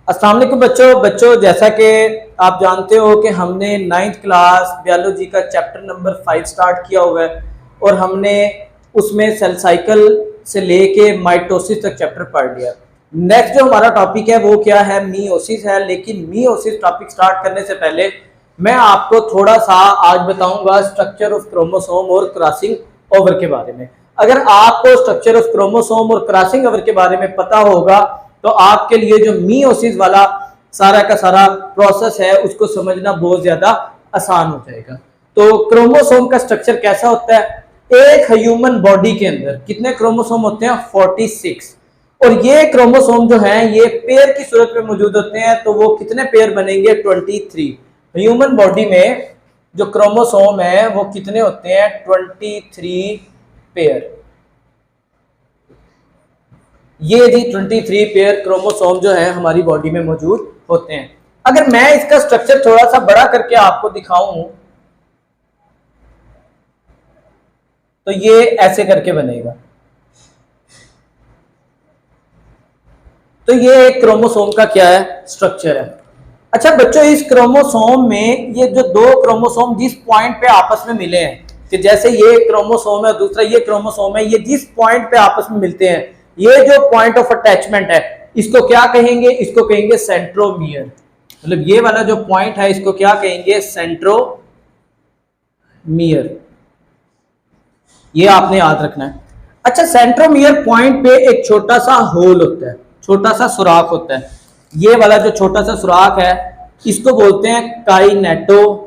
अस्सलाम वालेकुम बच्चों जैसा कि आप जानते हो कि हमने 9th क्लास बायोलॉजी का चैप्टर नंबर 5 स्टार्ट किया हुआ है और हमने उसमें सेल साइकिल से लेके माइटोसिस तक चैप्टर पढ़ लिया। नेक्स्ट जो हमारा टॉपिक है वो क्या है, मियोसिस है। लेकिन मियोसिस टॉपिक स्टार्ट करने से पहले मैं आपको थोड़ा सा आज बताऊंगा स्ट्रक्चर ऑफ क्रोमोसोम और क्रॉसिंग ओवर के बारे में। अगर आपको स्ट्रक्चर ऑफ क्रोमोसोम और क्रॉसिंग ओवर के बारे में पता होगा तो आपके लिए जो मियोसिस वाला सारा का सारा प्रोसेस है उसको समझना बहुत ज्यादा आसान हो जाएगा। तो क्रोमोसोम का स्ट्रक्चर कैसा होता है? एक ह्यूमन बॉडी के अंदर कितने क्रोमोसोम होते हैं? 46। और ये क्रोमोसोम जो है ये पेयर की सूरत में मौजूद होते हैं। तो वो कितने पेयर बनेंगे? 23। ह्यूमन बॉडी में जो क्रोमोसोम है वो कितने होते हैं? 23 पेयर। ये जी 23 पेयर क्रोमोसोम जो है हमारी बॉडी में मौजूद होते हैं। अगर मैं इसका स्ट्रक्चर थोड़ा सा बड़ा करके आपको दिखाऊं तो ये ऐसे करके बनेगा। तो ये एक क्रोमोसोम का क्या है? स्ट्रक्चर है। अच्छा बच्चों, इस क्रोमोसोम में ये जो दो क्रोमोसोम जिस पॉइंट पे आपस में मिले हैं, कि जैसे ये क्रोमोसोम है दूसरा ये क्रोमोसोम है, ये जिस पॉइंट पे आपस में मिलते हैं, ये जो पॉइंट ऑफ अटैचमेंट है इसको क्या कहेंगे? इसको कहेंगे सेंट्रोमियर। मतलब ये वाला जो पॉइंट है इसको क्या कहेंगे? सेंट्रोमियर। ये आपने याद रखना है। अच्छा, सेंट्रोमियर पॉइंट पे एक छोटा सा होल होता है, छोटा सा सुराख होता है। ये वाला जो छोटा सा सुराख है इसको बोलते हैं काइनेटोकोर।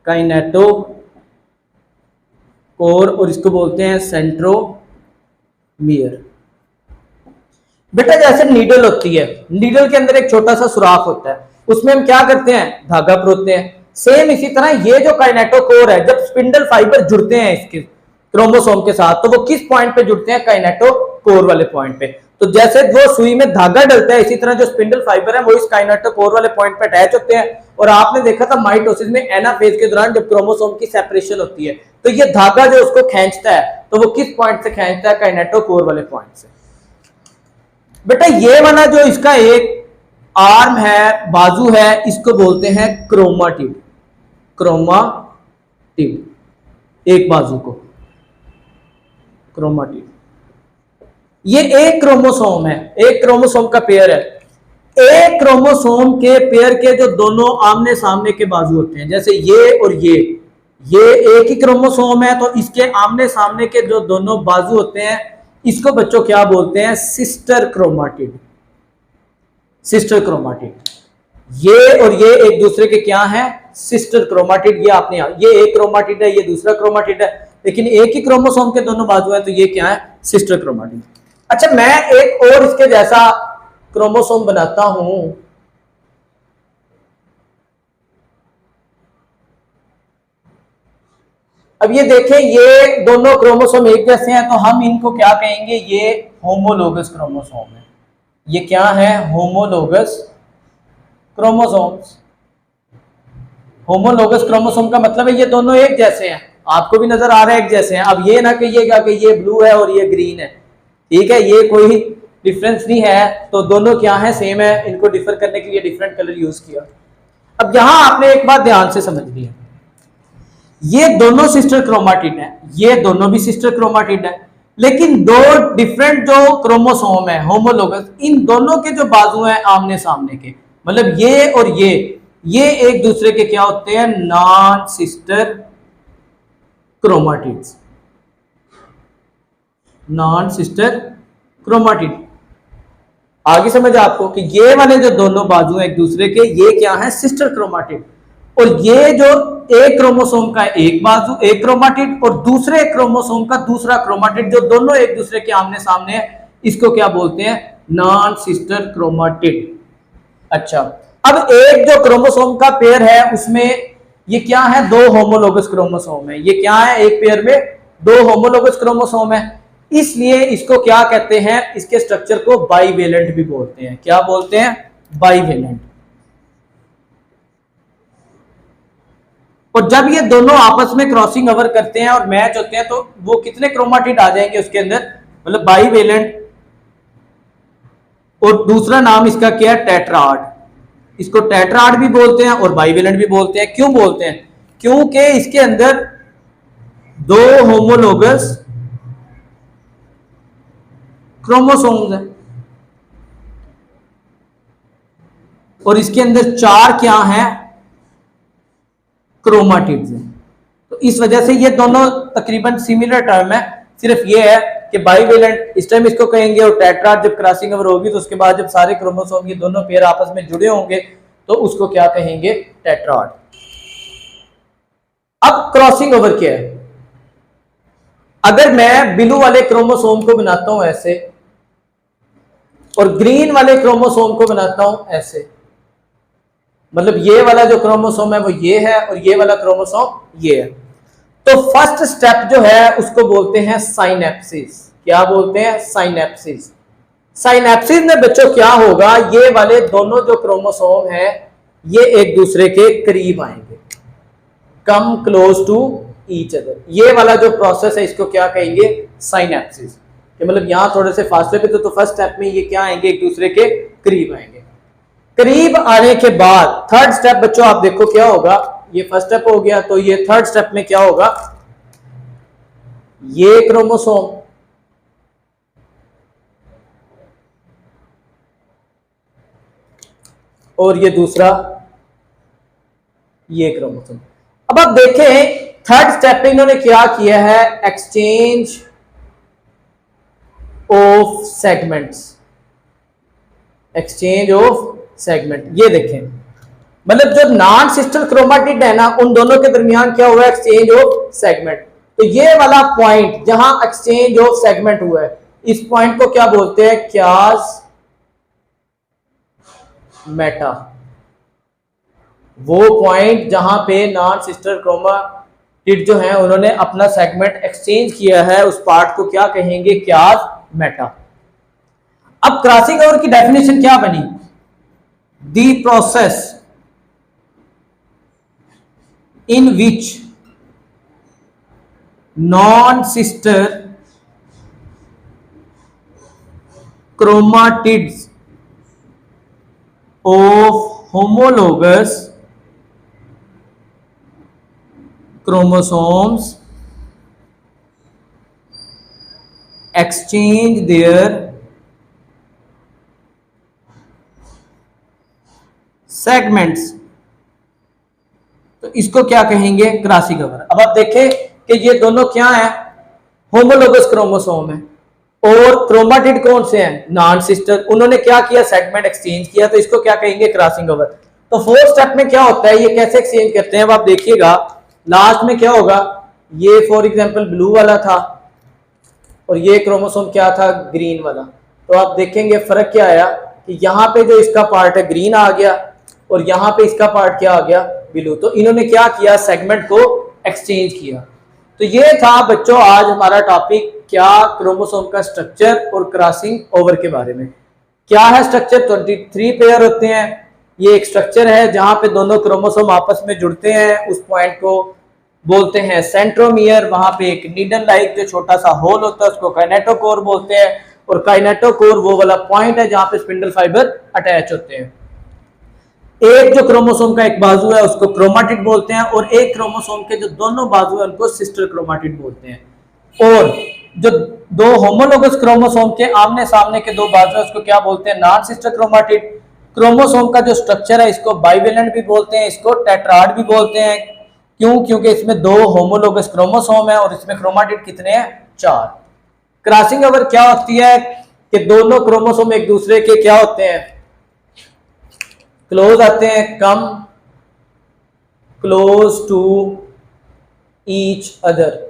काइनेटोकोर और इसको बोलते हैं सेंट्रोमियर। बेटा जैसे नीडल होती है, नीडल के अंदर एक छोटा सा सुराख होता है, उसमें हम क्या करते हैं? धागा परोते हैं। सेम इसी तरह ये जो काइनेटोकोर है, जब स्पिंडल फाइबर जुड़ते हैं इसके क्रोमोसोम के साथ तो वो किस पॉइंट पे जुड़ते हैं? काइनेटोकोर वाले पॉइंट पे। तो जैसे वो सुई में धागा डलता है इसी तरह जो स्पिंडल फाइबर है वो इस काइनेटोकोर वाले पॉइंट पे अटैच होते हैं। और आपने देखा था माइटोसिस में एनाफेज के दौरान जब क्रोमोसोम की सेपरेशन होती है तो ये धागा जो उसको खींचता है तो वो किस पॉइंट से खींचता है? काइनेटोकोर वाले पॉइंट से। बेटा ये वाला जो इसका एक आर्म है, बाजू है, इसको बोलते हैं क्रोमाटिड। क्रोमाटिड, एक बाजू को क्रोमाटिड। ये एक क्रोमोसोम है, एक क्रोमोसोम का पेयर है। एक क्रोमोसोम के पेयर के जो दोनों आमने सामने के बाजू होते हैं, जैसे ये और ये एक ही क्रोमोसोम है तो इसके आमने सामने के जो दोनों बाजू होते हैं इसको बच्चों क्या बोलते हैं? Sister chromatid. Sister chromatid. ये और ये एक दूसरे के क्या हैं? Sister chromatid. ये आपने ये एक क्रोमाटिड है, ये दूसरा क्रोमाटिड है, लेकिन एक ही क्रोमोसोम के दोनों बाजू हैं तो ये क्या है? Sister chromatid. अच्छा, मैं एक और इसके जैसा क्रोमोसोम बनाता हूं। अब ये देखें, ये दोनों क्रोमोसोम एक जैसे हैं तो हम इनको क्या कहेंगे? ये होमोलोगस क्रोमोसोम है। ये क्या है? Homologous chromosomes. होमोलोगस क्रोमोसोम का मतलब है ये दोनों एक जैसे हैं। आपको भी नजर आ रहा है एक जैसे हैं। अब ये ना कहिएगा कि ये ब्लू है और ये ग्रीन है, ठीक है, ये कोई डिफरेंस नहीं है। तो दोनों क्या है? सेम है। इनको डिफर करने के लिए डिफरेंट कलर यूज किया। अब यहां आपने एक बात ध्यान से समझनी है, ये दोनों सिस्टर क्रोमाटिड है, ये दोनों भी सिस्टर क्रोमाटिड है, लेकिन दो डिफरेंट जो क्रोमोसोम है होमोलोगस, इन दोनों के जो बाजू हैं आमने सामने के, मतलब ये और ये एक दूसरे के क्या होते हैं? Non sister chromatids. Non sister chromatid. आगे समझ आपको कि ये वाले जो दोनों बाजू हैं एक दूसरे के, ये क्या है? Sister chromatid. और ये जो एक क्रोमोसोम का एक बाजू एक क्रोमाटिड और दूसरे क्रोमोसोम का दूसरा क्रोमाटिड, जो दोनों एक दूसरे के आमने सामने है, इसको क्या बोलते हैं? Non sister chromatid. अच्छा, अब एक जो क्रोमोसोम का पेयर है उसमें ये क्या है? दो होमोलोगस क्रोमोसोम है। ये क्या है? एक पेयर में दो होमोलोगस क्रोमोसोम है, इसलिए इसको क्या कहते हैं? इसके स्ट्रक्चर को बाइवेलेंट भी बोलते हैं। क्या बोलते हैं? बाइवेलेंट। और जब ये दोनों आपस में क्रॉसिंग ओवर करते हैं और मैच होते हैं तो वो कितने क्रोमाटिड आ जाएंगे उसके अंदर? मतलब बाइवेलेंट और दूसरा नाम इसका क्या है, टेट्राड। इसको टेट्राड भी बोलते हैं और बाइवेलेंट भी बोलते हैं। क्यों बोलते हैं? क्योंकि इसके अंदर दो होमोलोगस क्रोमोसोम्स हैं और इसके अंदर चार क्या हैं, क्रोमाटिड्स हैं। तो इस वजह से ये दोनों तकरीबन सिमिलर टर्म है, सिर्फ ये है कि बाइवेलेंट इस टाइम इसको कहेंगे और टेट्राड जब क्रॉसिंग ओवर होगी तो उसके बाद जब सारे क्रोमोसोम ये दोनों पेयर आपस में जुड़े होंगे तो उसको क्या कहेंगे, टेट्राड। अब क्रॉसिंग ओवर क्या है? अगर मैं ब्लू वाले क्रोमोसोम को बनाता हूं ऐसे और ग्रीन वाले क्रोमोसोम को बनाता हूं ऐसे, मतलब ये वाला जो क्रोमोसोम है वो ये है और ये वाला क्रोमोसोम ये है, तो फर्स्ट स्टेप जो है उसको बोलते हैं साइनेप्सिस। क्या बोलते हैं? साइनेप्सिस। साइनेप्सिस में बच्चों क्या होगा, ये वाले दोनों जो क्रोमोसोम है ये एक दूसरे के करीब आएंगे, come close to each other. ये वाला जो प्रोसेस है इसको क्या कहेंगे, साइनेप्सिस। कि मतलब यहां थोड़े से फासले पे तो फर्स्ट स्टेप में ये क्या आएंगे, एक दूसरे के करीब आएंगे। करीब आने के बाद थर्ड स्टेप बच्चों आप देखो क्या होगा, ये फर्स्ट स्टेप हो गया, तो ये थर्ड स्टेप में क्या होगा, ये क्रोमोसोम और ये दूसरा ये क्रोमोसोम। अब आप देखें थर्ड स्टेप में इन्होंने क्या किया है, exchange of segments. Exchange of segment, ये देखें, मतलब जो नॉन सिस्टर क्रोमाटिड है ना उन दोनों के दरमियान क्या हुआ, एक्सचेंज ऑफ सेगमेंट। तो ये वाला पॉइंट जहां एक्सचेंज ऑफ सेगमेंट हुआ है इस पॉइंट को क्या बोलते हैं, क्यास मेटा। वो पॉइंट जहां पे नॉन सिस्टर क्रोमाटिड जो है उन्होंने अपना सेगमेंट एक्सचेंज किया है उस पार्ट को क्या कहेंगे, क्यास मेटा। अब क्रॉसिंग ओवर की डेफिनेशन क्या बनी, the process in which non-sister chromatids of homologous chromosomes exchange their segments, तो इसको क्या कहेंगे, क्रॉसिंग ओवर। अब आप देखें कि ये दोनों क्या है, होमोलोगस क्रोमोसोम है और क्रोमाटिड कौन से हैं, नॉन सिस्टर। उन्होंने क्या किया, सेगमेंट एक्सचेंज किया, तो इसको क्या कहेंगे, क्रॉसिंग ओवर। तो फोर्थ स्टेप में क्या होता है, ये कैसे एक्सचेंज करते हैं, अब आप देखिएगा लास्ट में क्या होगा, ये फॉर एग्जांपल ब्लू वाला था और ये क्रोमोसोम क्या था, ग्रीन वाला। तो आप देखेंगे फर्क क्या आया कि यहाँ पे जो इसका पार्ट है ग्रीन आ गया और यहाँ पे इसका पार्ट क्या आ गया, ब्लू। तो इन्होंने क्या किया, सेगमेंट को एक्सचेंज किया। तो ये था बच्चों आज हमारा टॉपिक, क्या क्रोमोसोम का स्ट्रक्चर और क्रॉसिंग ओवर के बारे में। क्या है स्ट्रक्चर, 23 पेयर होते हैं। ये एक स्ट्रक्चर है जहां पे दोनों क्रोमोसोम आपस में जुड़ते हैं, उस पॉइंट को बोलते हैं सेंट्रोमियर। वहां पे एक नीडल लाइक जो छोटा सा होल होता है उसको काइनेटोकोर बोलते हैं, और काइनेटोकोर वो वाला पॉइंट है जहां पे स्पिंडल फाइबर अटैच होते हैं। एक जो क्रोमोसोम का एक बाजू है उसको क्रोमाटिड बोलते हैं, और एक क्रोमोसोम के जो दोनों बाजू है उनको सिस्टर क्रोमाटिड बोलते हैं। और जो दो होमोलोगस क्रोमोसोम के आमने सामने के दो बाजू है उसको क्या बोलते हैं, नॉन सिस्टर क्रोमाटिड। क्रोमोसोम का जो स्ट्रक्चर है इसको बाइवेलेंट भी बोलते हैं, इसको टेट्राड भी बोलते हैं। क्यों? क्योंकि इसमें दो होमोलोगस क्रोमोसोम है और इसमें क्रोमाटिड कितने हैं, 4। क्रॉसिंग ओवर क्या होती है कि दोनों क्रोमोसोम एक दूसरे के क्या होते हैं, क्लोज आते हैं, come close to each other.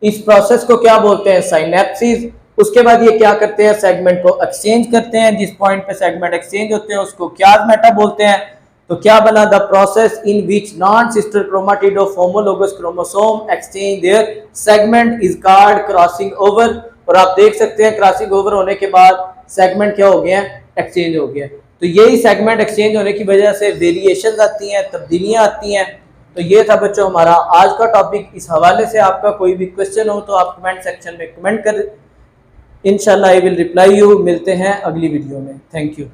इस प्रोसेस को क्या बोलते हैं, साइनेप्सिस। उसके बाद ये क्या करते हैं, सेगमेंट को एक्सचेंज करते हैं। जिस पॉइंट पे सेगमेंट एक्सचेंज होते हैं उसको क्यास मेटा बोलते हैं। तो क्या बना, the process in which non sister chromatid of homologous chromosome exchange there segment is called crossing over. और आप देख सकते हैं क्रॉसिंग ओवर होने के बाद सेगमेंट क्या हो गए हैं, एक्सचेंज हो गया। तो यही सेगमेंट एक्सचेंज होने की वजह से वेरिएशंस आती हैं, तब्दीलियां आती हैं। तो ये था बच्चों हमारा आज का टॉपिक। इस हवाले से आपका कोई भी क्वेश्चन हो तो आप कमेंट सेक्शन में कमेंट कर इंशाल्लाह आई विल रिप्लाई यू। मिलते हैं अगली वीडियो में। Thank you.